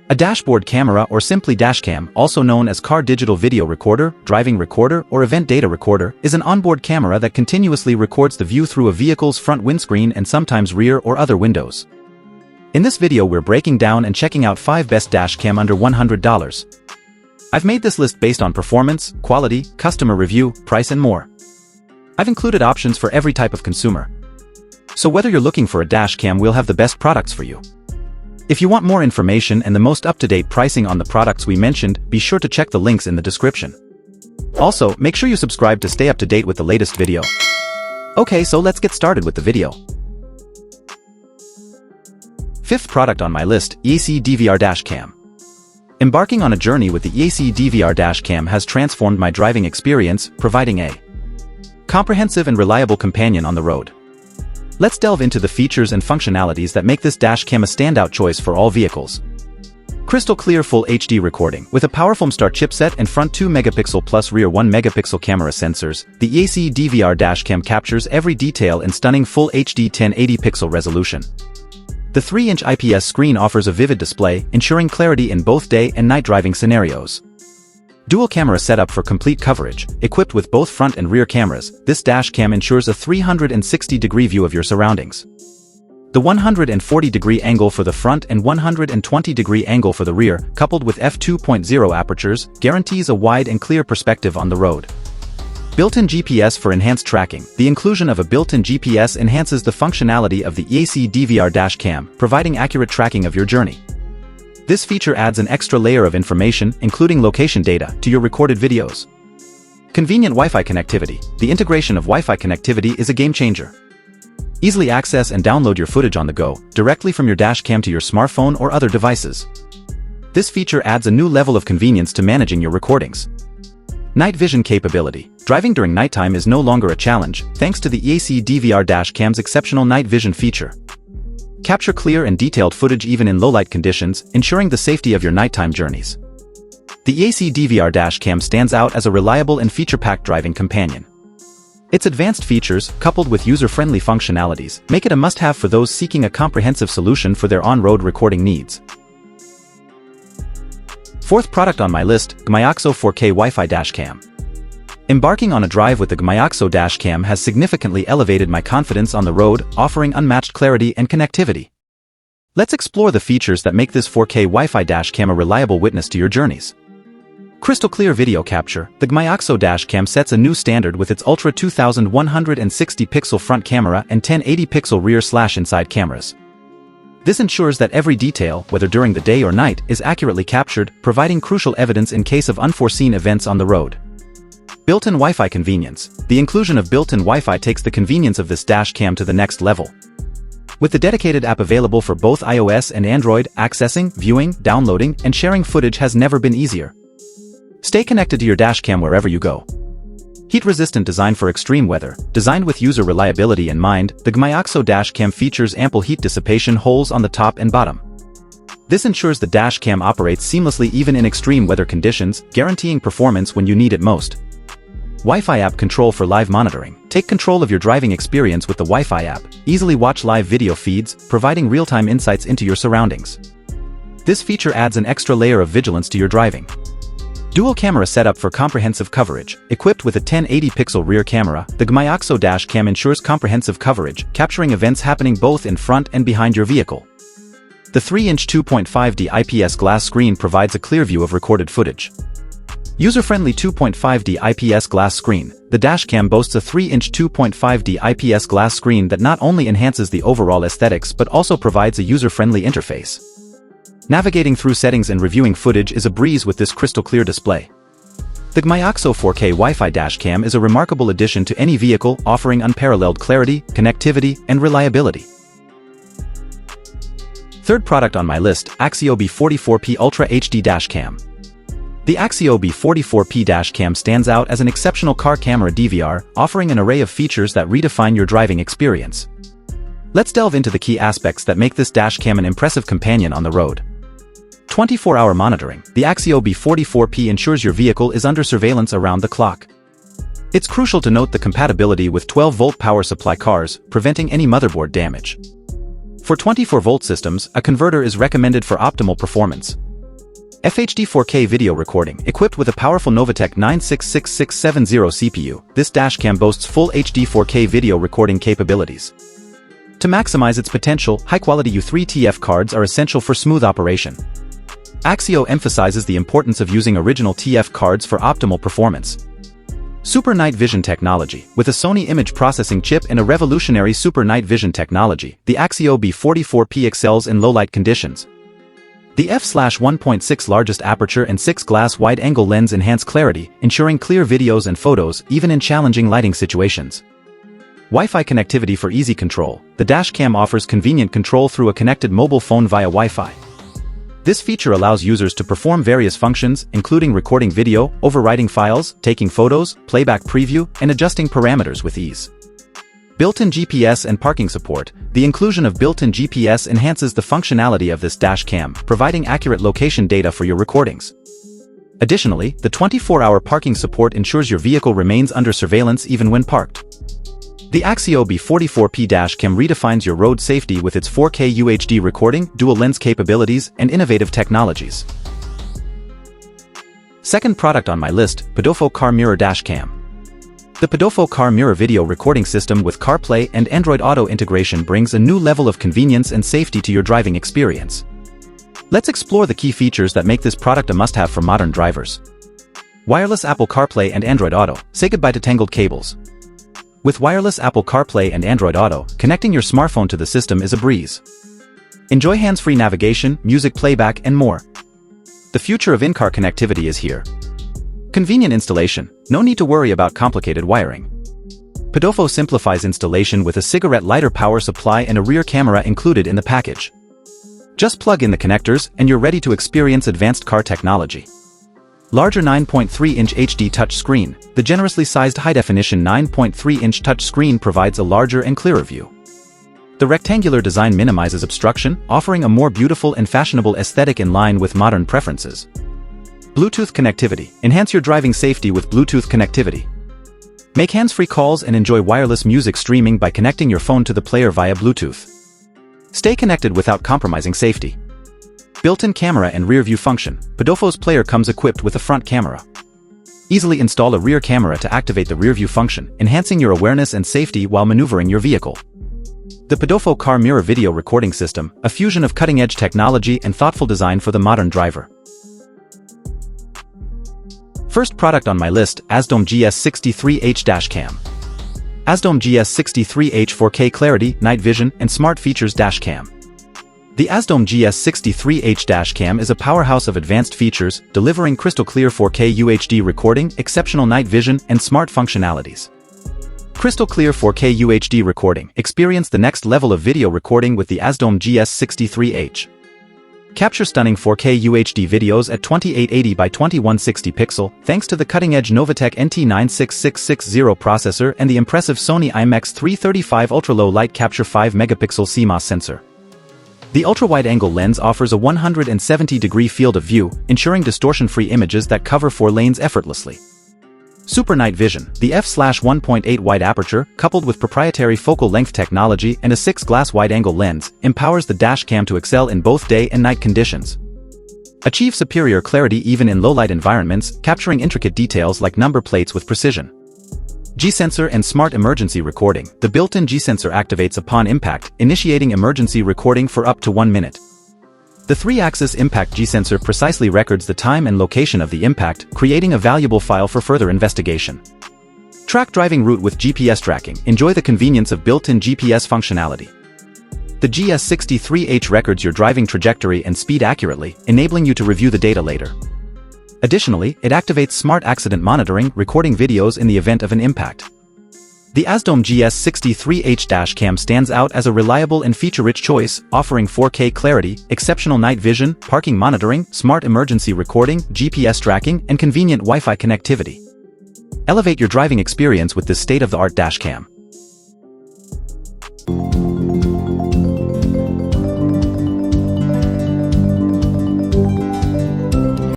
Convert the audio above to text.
A dashboard camera or simply dashcam, also known as car digital video recorder, driving recorder, or event data recorder, is an onboard camera that continuously records the view through a vehicle's front windscreen and sometimes rear or other windows. In this video we're breaking down and checking out 5 best dashcam under $100. I've made this list based on performance, quality, customer review, price and more. I've included options for every type of consumer. So whether you're looking for a dashcam, we'll have the best products for you. If you want more information and the most up-to-date pricing on the products we mentioned, be sure to check the links in the description. Also, make sure you subscribe to stay up to date with the latest video. Okay, so let's get started with the video. Fifth product on my list, AXIO Dvr Dash Cam. Embarking on a journey with the AXIO Dvr Dash Cam has transformed my driving experience, providing a comprehensive and reliable companion on the road. Let's delve into the features and functionalities that make this dashcam a standout choice for all vehicles. Crystal clear full HD recording. With a powerful Star chipset and front 2-megapixel plus rear 1-megapixel camera sensors, the AXIO Dvr Dashcam captures every detail in stunning full HD 1080-pixel resolution. The 3-inch IPS screen offers a vivid display, ensuring clarity in both day and night driving scenarios. Dual camera setup for complete coverage. Equipped with both front and rear cameras, this dashcam ensures a 360-degree view of your surroundings. The 140-degree angle for the front and 120-degree angle for the rear, coupled with f2.0 apertures, guarantees a wide and clear perspective on the road. Built-in GPS for enhanced tracking. The inclusion of a built-in GPS enhances the functionality of the AXIO Dvr Dashcam, providing accurate tracking of your journey. This feature adds an extra layer of information, including location data, to your recorded videos. Convenient Wi-Fi connectivity. The integration of Wi-Fi connectivity is a game-changer. Easily access and download your footage on the go, directly from your dashcam to your smartphone or other devices. This feature adds a new level of convenience to managing your recordings. Night vision capability. Driving during nighttime is no longer a challenge, thanks to the AXIO Dvr Dashcam's exceptional night vision feature. Capture clear and detailed footage even in low-light conditions, ensuring the safety of your nighttime journeys. The AXIO Dvr Dashcam stands out as a reliable and feature-packed driving companion. Its advanced features, coupled with user-friendly functionalities, make it a must-have for those seeking a comprehensive solution for their on-road recording needs. Fourth product on my list, Gyooxo 4K Wi-Fi Dashcam. Embarking on a drive with the Gyooxo Dashcam has significantly elevated my confidence on the road, offering unmatched clarity and connectivity. Let's explore the features that make this 4K Wi-Fi Dashcam a reliable witness to your journeys. Crystal clear video capture. The Gyooxo Dashcam sets a new standard with its Ultra 2160-pixel front camera and 1080-pixel rear/inside cameras. This ensures that every detail, whether during the day or night, is accurately captured, providing crucial evidence in case of unforeseen events on the road. Built-in Wi-Fi convenience. The inclusion of built-in Wi-Fi takes the convenience of this dashcam to the next level. With the dedicated app available for both iOS and Android, accessing, viewing, downloading, and sharing footage has never been easier. Stay connected to your dashcam wherever you go. Heat-resistant design for extreme weather. Designed with user reliability in mind, the Gyooxo Dashcam features ample heat dissipation holes on the top and bottom. This ensures the dashcam operates seamlessly even in extreme weather conditions, guaranteeing performance when you need it most. Wi-Fi app control for live monitoring. Take control of your driving experience with the Wi-Fi app. Easily watch live video feeds, providing real-time insights into your surroundings. This feature adds an extra layer of vigilance to your driving. Dual camera setup for comprehensive coverage. Equipped with a 1080-pixel rear camera, the Gyooxo Dashcam ensures comprehensive coverage, capturing events happening both in front and behind your vehicle. The 3-inch 2.5D IPS glass screen provides a clear view of recorded footage. User-friendly 2.5D IPS glass screen. The dashcam boasts a 3-inch 2.5D IPS glass screen that not only enhances the overall aesthetics but also provides a user-friendly interface. Navigating through settings and reviewing footage is a breeze with this crystal-clear display. The Gyooxo 4K Wi-Fi Dashcam is a remarkable addition to any vehicle, offering unparalleled clarity, connectivity, and reliability. Third product on my list, AXIO B44P Ultra HD Dashcam. The AXIO B44P Dashcam stands out as an exceptional car camera DVR, offering an array of features that redefine your driving experience. Let's delve into the key aspects that make this dashcam an impressive companion on the road. 24-hour monitoring. The AXIO B44P ensures your vehicle is under surveillance around the clock. It's crucial to note the compatibility with 12-volt power supply cars, preventing any motherboard damage. For 24-volt systems, a converter is recommended for optimal performance. FHD 4K video recording. Equipped with a powerful Novatec 966670 CPU, this dashcam boasts full HD 4K video recording capabilities. To maximize its potential, high-quality U3TF cards are essential for smooth operation. AXIO emphasizes the importance of using original TF cards for optimal performance. Super Night Vision technology. With a Sony image processing chip and a revolutionary Super Night Vision technology, the Acceo B44P excels in low-light conditions. The f/1.6 largest aperture and 6-glass wide-angle lens enhance clarity, ensuring clear videos and photos even in challenging lighting situations. Wi-Fi connectivity for easy control. The dashcam offers convenient control through a connected mobile phone via Wi-Fi. This feature allows users to perform various functions, including recording video, overwriting files, taking photos, playback preview, and adjusting parameters with ease. Built-in GPS and parking support. The inclusion of built-in GPS enhances the functionality of this dashcam, providing accurate location data for your recordings. Additionally, the 24-hour parking support ensures your vehicle remains under surveillance even when parked. The Acceo B44P dashcam redefines your road safety with its 4K UHD recording, dual lens capabilities, and innovative technologies. Second product on my list, Podofo Car Mirror Dashcam. The Podofo Car Mirror video recording system with CarPlay and Android Auto integration brings a new level of convenience and safety to your driving experience. Let's explore the key features that make this product a must-have for modern drivers. Wireless Apple CarPlay and Android Auto. Say goodbye to tangled cables. With wireless Apple CarPlay and Android Auto, connecting your smartphone to the system is a breeze. Enjoy hands-free navigation, music playback, and more. The future of in-car connectivity is here. Convenient installation. No need to worry about complicated wiring. Podofo simplifies installation with a cigarette lighter power supply and a rear camera included in the package. Just plug in the connectors and you're ready to experience advanced car technology. Larger 9.3-inch HD touchscreen. The generously sized high-definition 9.3-inch touchscreen provides a larger and clearer view. The rectangular design minimizes obstruction, offering a more beautiful and fashionable aesthetic in line with modern preferences. Bluetooth connectivity. Enhance your driving safety with Bluetooth connectivity. Make hands-free calls and enjoy wireless music streaming by connecting your phone to the player via Bluetooth. Stay connected without compromising safety. Built-in camera and rear view function. Podofo's player comes equipped with a front camera. Easily install a rear camera to activate the rear view function, enhancing your awareness and safety while maneuvering your vehicle. The Podofo Car Mirror video recording system, a fusion of cutting-edge technology and thoughtful design for the modern driver. First product on my list, AZDOME GS63H Dashcam. AZDOME GS63H 4K Clarity, Night Vision, and Smart Features Dashcam. The AZDOME GS63H Dashcam is a powerhouse of advanced features, delivering crystal clear 4K UHD recording, exceptional night vision, and smart functionalities. Crystal clear 4K UHD recording. Experience the next level of video recording with the AZDOME GS63H. Capture stunning 4K UHD videos at 2880 by 2160 pixel, thanks to the cutting-edge Novatec NT96660 processor and the impressive Sony IMX335 ultra-low light capture 5-megapixel CMOS sensor. The ultra-wide-angle lens offers a 170-degree field of view, ensuring distortion-free images that cover 4 lanes effortlessly. Super Night Vision. The f/1.8 wide aperture, coupled with proprietary focal length technology and a 6-glass wide-angle lens, empowers the dashcam to excel in both day and night conditions. Achieve superior clarity even in low-light environments, capturing intricate details like number plates with precision. G-Sensor and Smart Emergency Recording. The built-in G-Sensor activates upon impact, initiating emergency recording for up to 1 minute. The 3-axis impact G-Sensor precisely records the time and location of the impact, creating a valuable file for further investigation. Track driving route with GPS tracking. Enjoy the convenience of built-in GPS functionality. The GS63H records your driving trajectory and speed accurately, enabling you to review the data later. Additionally, it activates smart accident monitoring, recording videos in the event of an impact. The AZDOME GS63H Dashcam stands out as a reliable and feature-rich choice, offering 4K clarity, exceptional night vision, parking monitoring, smart emergency recording, GPS tracking, and convenient Wi-Fi connectivity. Elevate your driving experience with this state-of-the-art dashcam.